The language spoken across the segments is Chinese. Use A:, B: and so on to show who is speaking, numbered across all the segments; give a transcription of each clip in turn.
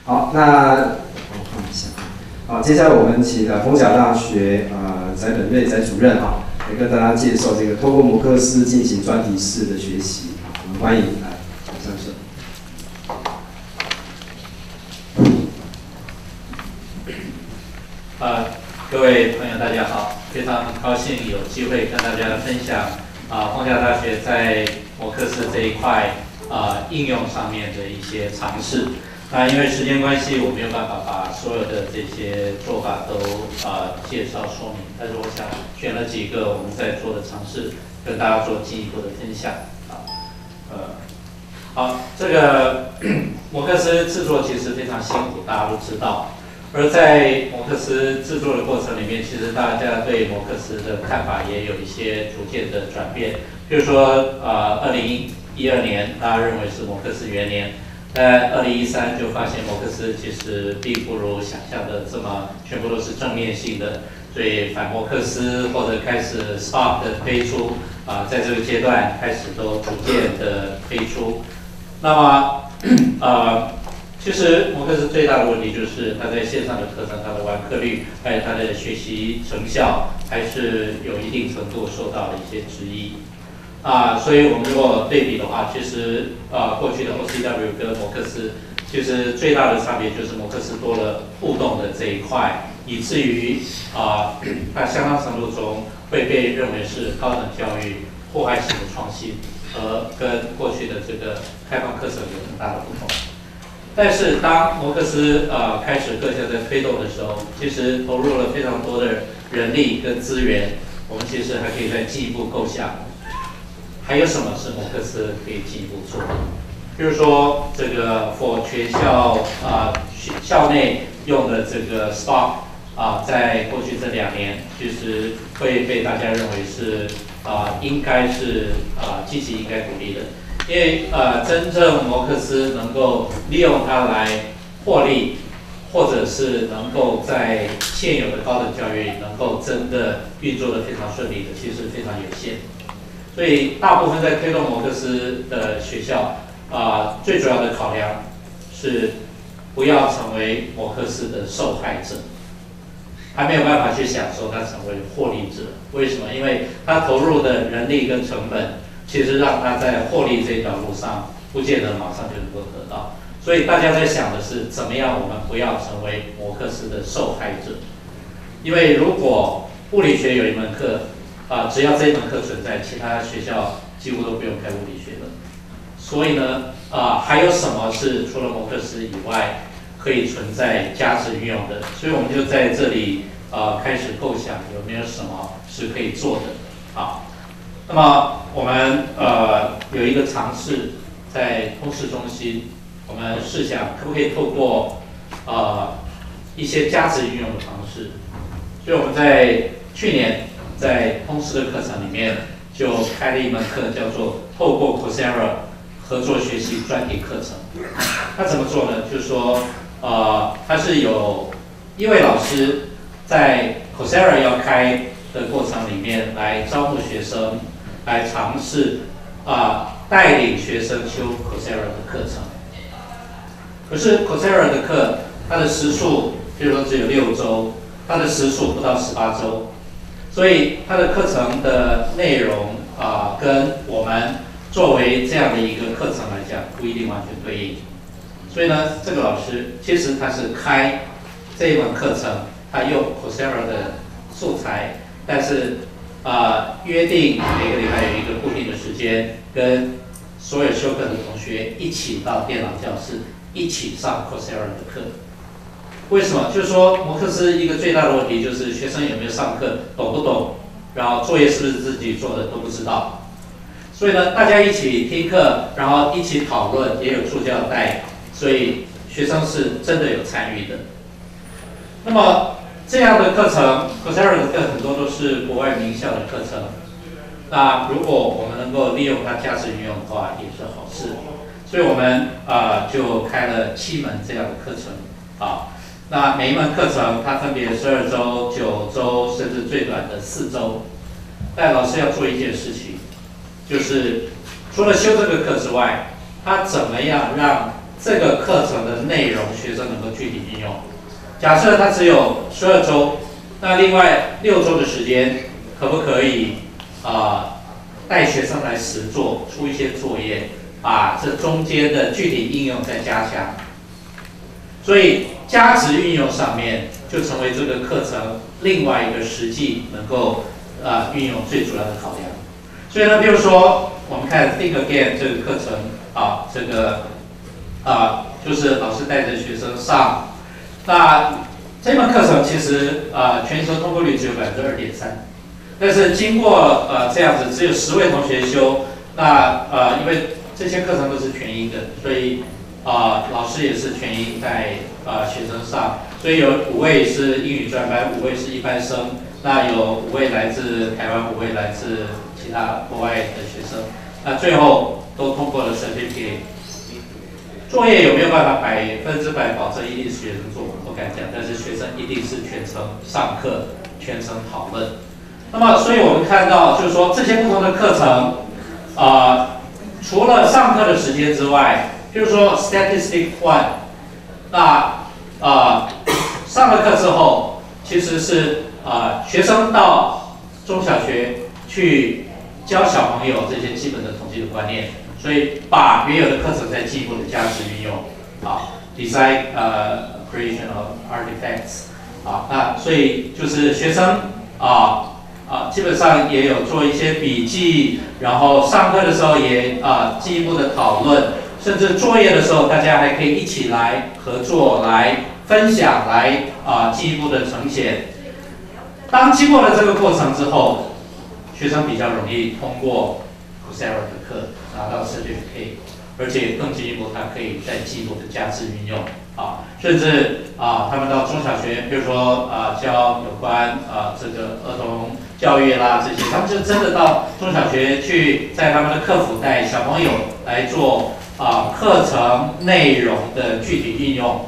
A: 好，那我看一下。好，接下来我们请逢甲大学翟本瑞翟主任来跟大家介绍这个透过摩克斯进行专题式的学习。我们欢迎来上社。
B: 各位朋友大家好，非常高兴有机会跟大家分享逢甲大学在摩克斯这一块应用上面的一些尝试。那因为时间关系，我没有办法把所有的这些做法都介绍说明，但是我想选了几个我们在做的尝试，跟大家做进一步的分享。好，这个摩克斯制作其实非常辛苦，大家都知道。而在摩克斯制作的过程里面，其实大家对摩克斯的看法也有一些逐渐的转变。比如说，2012年大家认为是摩克斯元年，在2013就发现摩克斯其实并不如想象的这么全部都是正面性的，所以反摩克斯或者开始 Spark 的推出在这个阶段开始都逐渐的推出。那么其实摩克斯最大的问题就是它在线上的课程，它的完课率，还有它的学习成效，还是有一定程度受到了一些质疑。所以我们如果对比的话，其实过去的 OCW 跟摩克斯，其实最大的差别就是摩克斯多了互动的这一块，以至于它相当程度中会被认为是高等教育破坏性的创新，跟过去的这个开放课程有很大的不同。但是当摩克斯开始各项在推动的时候，其实投入了非常多的人力跟资源，我们其实还可以再进一步构想，还有什么是摩克斯可以进一步做的？比如说这个 for 全校校内用的这个 Spark 在过去这2年，其实会被大家认为是应该是积极应该鼓励的。因为真正摩克斯能够利用它来获利，或者是能够在现有的高等教育能够真的运作得非常顺利的，其实非常有限。所以大部分在推动摩克斯的学校，最主要的考量是不要成为摩克斯的受害者，还没有办法去享受它成为获利者。为什么？因为它投入的人力跟成本，其实让他在获利这条路上不见得马上就能够得到，所以大家在想的是怎么样我们不要成为摩克斯的受害者。因为如果物理学有一门课，只要这一门课存在，其他学校几乎都不用开物理学了。所以呢，还有什么是除了摩克斯以外可以存在价值运用的？所以我们就在这里开始构想有没有什么是可以做的那么我们有一个尝试，在通识中心，我们试想可不可以透过一些价值运用的方式，所以我们在去年在通识的课程里面就开了一门课，叫做透过 Coursera 合作学习专题课程。它怎么做呢？就是说它是有1位老师在 Coursera 要开的过程里面来招募学生，来尝试带领学生修 Coursera 的课程。可是 Coursera 的课，它的时数，比如说只有6周，它的时数不到18周，所以它的课程的内容跟我们作为这样的一个课程来讲，不一定完全对应。所以呢，这个老师其实他是开这一门课程，他用 Coursera 的素材，但是约定每个礼拜有一个固定的时间，跟所有修课的同学一起到电脑教室，一起上 Coursera 的课。为什么？就是说摩克斯一个最大的问题就是学生有没有上课，懂不懂，然后作业是不是自己做的都不知道。所以呢，大家一起听课，然后一起讨论，也有助教带，所以学生是真的有参与的。那么这样的课程 ，Coursera 的课很多都是国外名校的课程。那如果我们能够利用它价值运用的话，也是好事。所以我们就开了7门这样的课程那每一门课程它分别12周、9周，甚至最短的4周。但老师要做一件事情，就是除了修这个课之外，他怎么样让这个课程的内容学生能够具体应用。假设他只有12周，那另外6周的时间，可不可以带学生来实作，出一些作业，把这中间的具体应用再加强？所以加值运用上面就成为这个课程另外一个实际能够运用最主要的考量。所以呢，比如说我们看 Think Again 这个课程这个就是老师带着学生上。那这门课程其实全球通过率只有2.3%，但是经过这样子只有10位同学修，那因为这些课程都是全英的，所以老师也是全英带学生上，所以有5位是英语专班，5位是一般生，那有5位来自台湾，5位来自其他国外的学生，那最后都通过了 certificate。作业有没有办法100%保证一定是学生做？不敢讲，但是学生一定是全程上课、全程讨论。那么，所以我们看到，就是说这些不同的课程，除了上课的时间之外，比如说 Statistics 1，那上了课之后，其实是学生到中小学去教小朋友这些基本的统计的观念。所以把原有的课程再进一步的加值运用，design creation of artifacts 那所以就是学生基本上也有做一些笔记，然后上课的时候也进一步的讨论，甚至作业的时候大家还可以一起来合作、来分享、来进一步的呈现。当经过了这个过程之后，学生比较容易通过 Coursera 的课。拿到 certificate， 而且更进一步，它可以再进一步的加值运用甚至他们到中小学，比如说教有关这个儿童教育啦这些，他们就真的到中小学去，在他们的课辅带小朋友来做课程内容的具体运用。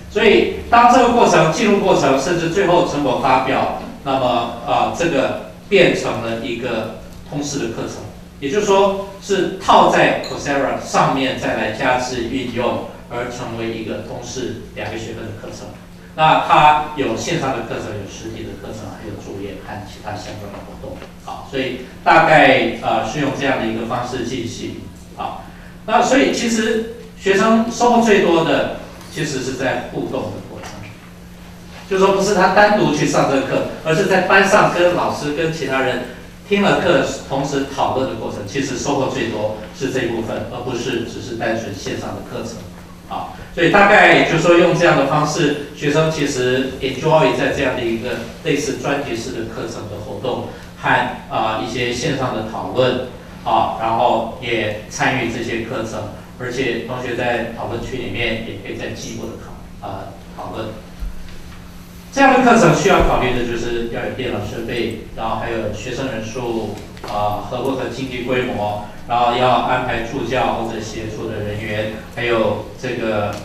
B: 所以当这个过程进入过程，甚至最后成果发表，那么这个变成了一个通识的课程。也就是说，是套在 Coursera 上面再来加值运用，而成为一个通识2个学分的课程。那它有线上的课程，有实体的课程，还有作业和其他相关的活动。所以大概是用这样的一个方式进行。那所以其实学生收获最多的，其实是在互动的过程。就是说，不是他单独去上这个课，而是在班上跟老师、跟其他人。听了课，同时讨论的过程，其实收获最多是这一部分，而不是只是单纯线上的课程。所以大概就说用这样的方式，学生其实 enjoy 在这样的一个类似专题式的课程的活动和一些线上的讨论然后也参与这些课程，而且同学在讨论区里面也可以再进一步的讨论。这样的课程需要考虑的就是要有电脑设备，然后还有学生人数，合不合经济规模，然后要安排助教或者协助的人员，还有这个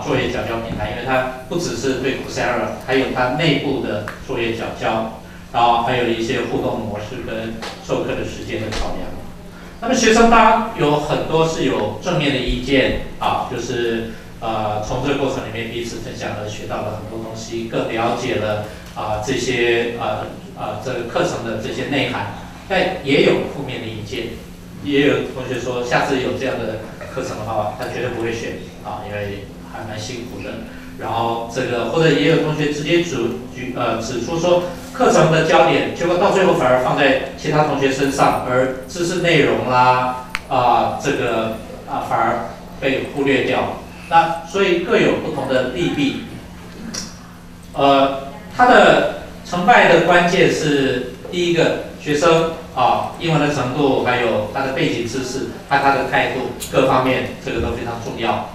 B: 作业缴交平台，因为它不只是对 Coursera， 还有它内部的作业缴交，然后还有一些互动模式跟授课的时间的考量。那么学生当然有很多是有正面的意见就是从这个过程里面彼此分享了，学到了很多东西，更了解了这些这个课程的这些内涵，但也有负面的意见，也有同学说下次有这样的课程的话，他绝对不会选因为还蛮辛苦的。然后这个或者也有同学直接指出说，课程的焦点结果到最后反而放在其他同学身上，而知识内容啦这个反而被忽略掉。那所以各有不同的利弊。它的成败的关键是第一个，学生英文的程度，还有他的背景知识和他的态度各方面，这个都非常重要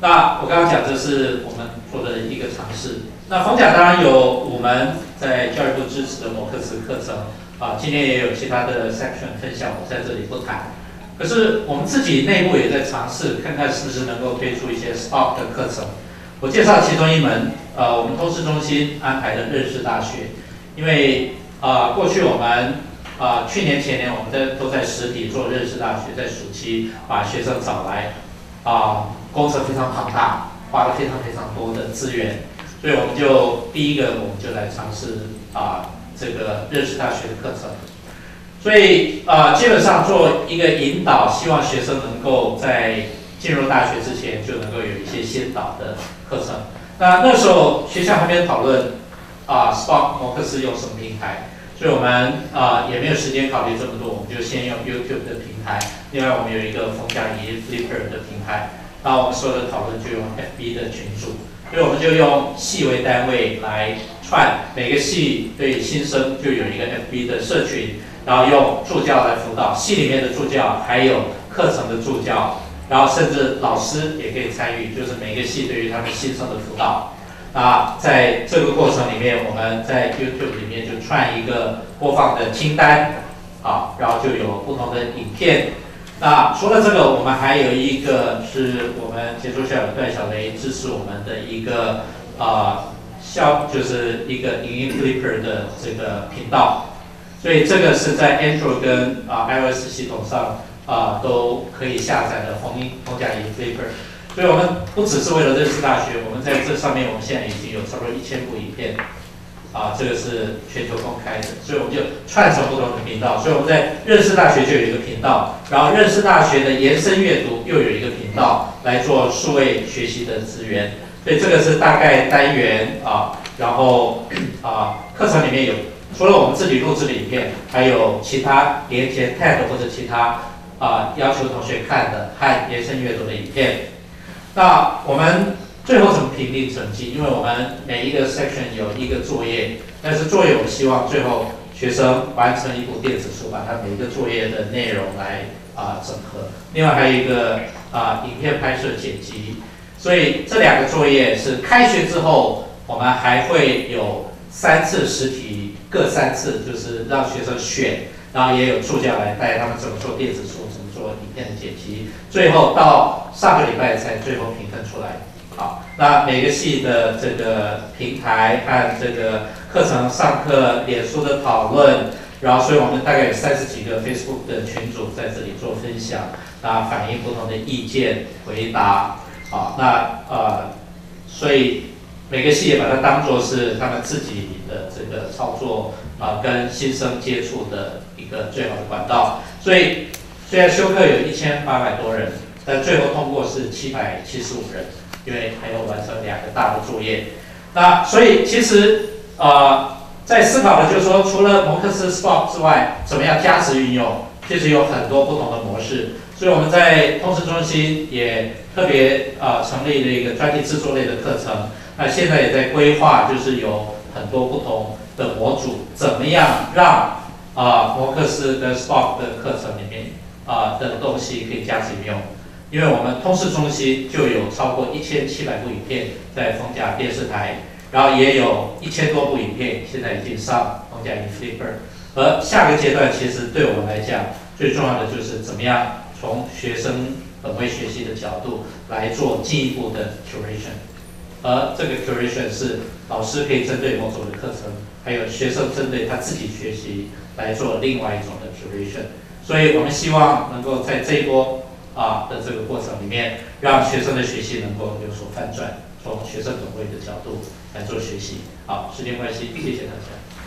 B: 那我刚刚讲这是我们做的一个尝试。那逢甲当然有我们在教育部支持的摩课时课程今天也有其他的 section 分享，我在这里不谈。可是我们自己内部也在尝试，看看是不是能够推出一些 stock 的课程。我介绍其中一门，我们通识中心安排的认识大学，因为过去我们去年前年我们都在实体做认识大学，在暑期把学生找来工程非常庞大，花了非常多的资源，所以我们就第一个我们就来尝试这个认识大学的课程。所以基本上做一个引导，希望学生能够在进入大学之前就能够有一些先导的课程。那时候学校还没有讨论Spark 摩克斯用什么平台，所以我们也没有时间考虑这么多，我们就先用 YouTube 的平台。另外我们有一个冯甲仪 Flipper 的平台，然后我们所有的讨论就用 FB 的群组，所以我们就用系为单位来串，每个系对新生就有一个 FB 的社群，然后用助教来辅导，系里面的助教还有课程的助教。然后甚至老师也可以参与，就是每个系对于他们新生的辅导。在这个过程里面，我们在 YouTube 里面就串一个播放的清单，然后就有不同的影片。那除了这个，我们还有一个是我们杰出校友段小雷支持我们的一个就是一个影音 Flipper 的这个频道，所以这个是在 Android 跟iOS 系统上。都可以下载的冯甲仪 Flipper， 所以我们不只是为了认识大学，我们在这上面我们现在已经有差不多1000部影片，这个是全球公开的，所以我们就串成不同的频道，所以我们在认识大学就有一个频道，然后认识大学的延伸阅读又有一个频道来做数位学习的资源，所以这个是大概单元然后课程里面有除了我们自己录制的影片，还有其他连接 TED 或者其他。要求同学看的和延伸阅读的影片。那我们最后怎么评定成绩？因为我们每一个 section 有一个作业，但是作业我希望最后学生完成一部电子书，把它每一个作业的内容来整合。另外还有一个影片拍摄剪辑。所以这2个作业是开学之后，我们还会有3次实体，各3次，就是让学生选。然后也有助教来带他们怎么做电子书，怎么做影片的剪辑，最后到上个礼拜才最后评分出来。那每个系的这个平台和这个课程上课、脸书的讨论，然后所以我们大概有30几个 Facebook 的群组在这里做分享，反映不同的意见、回答。所以每个系也把它当作是他们自己的这个操作跟新生接触的一个最好的管道。所以虽然修课有1800多人，但最后通过是775人，因为还有完成2个大的作业。那所以其实在思考的就是说，除了摩克斯 Spark 之外，怎么样加值运用，其实有很多不同的模式。所以我们在通识中心也特别成立了一个专题制作类的课程。那现在也在规划，就是有很多不同的模组，怎么样让摩克斯跟 Spark 的课程里面的东西可以加值运用。因为我们通识中心就有超过1700部影片在冯甲电视台，然后也有1000多部影片现在已经上冯甲仪 Flipper。而下个阶段其实对我们来讲最重要的就是怎么样从学生本位学习的角度来做进一步的 curation。而这个 curation 是老师可以针对某种的课程，还有学生针对他自己学习来做另外一种的 curation。所以我们希望能够在这一波的这个过程里面，让学生的学习能够有所翻转，从学生本位的角度来做学习。好，时间关系，谢谢大家。